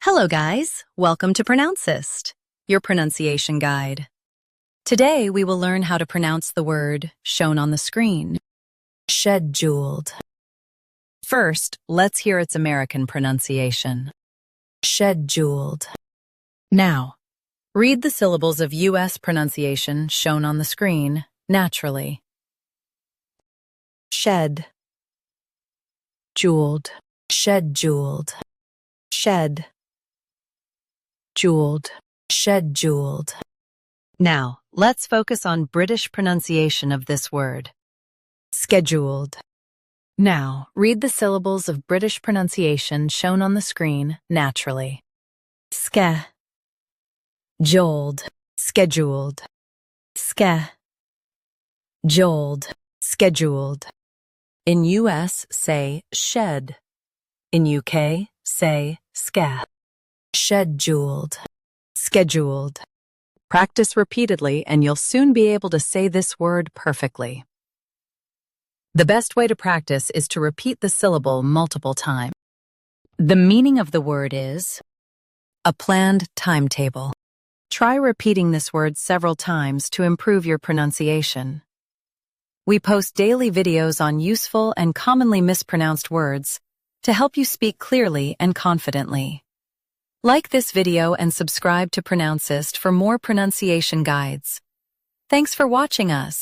Hello guys, welcome to Pronouncist, your pronunciation guide. Today we will learn how to pronounce the word shown on the screen, scheduled. First, let's hear its American pronunciation, scheduled. Now, read the syllables of U.S. pronunciation shown on the screen naturally. Shed, jeweled, scheduled, shed, jeweled, scheduled. Now, let's focus on British pronunciation of this word, scheduled. Now, read the syllables of British pronunciation shown on the screen naturally. Ske, joled, scheduled, ske, joled, scheduled. In US, say shed. In UK, say ske. Scheduled, scheduled. Practice repeatedly and you'll soon be able to say this word perfectly. The best way to practice is to repeat the syllable multiple times. The meaning of the word is a planned timetable. Try repeating this word several times to improve your pronunciation. We post daily videos on useful and commonly mispronounced words to help you speak clearly and confidently. Like this video and subscribe to Pronouncist for more pronunciation guides. Thanks for watching us.